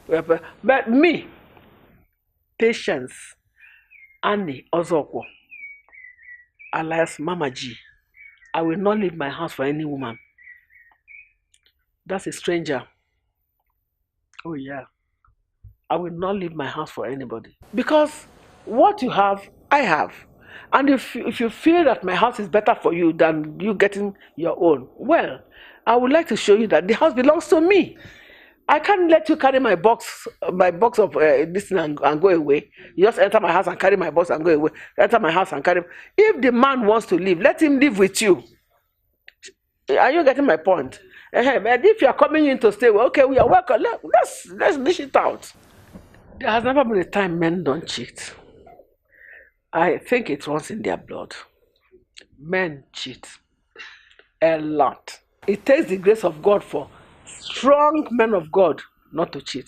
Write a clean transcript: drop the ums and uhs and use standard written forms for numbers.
But me, Patience, Annie, ozokwor, alias Mama G, I will not leave my house for any woman. That's a stranger. Oh, yeah. I will not leave my house for anybody. Because what you have, I have. And if you feel that my house is better for you than you getting your own, well, I would like to show you that the house belongs to me. I can't let you carry my box of this thing and go away. You just enter my house and carry my box and go away. Enter my house and carry. If the man wants to live, let him live with you. Are you getting my point? But if you are coming in to stay, well, okay, we are welcome. Let's dish it out. There has never been a time men don't cheat. I think it runs in their blood. Men cheat a lot. It takes the grace of God for strong men of God not to cheat.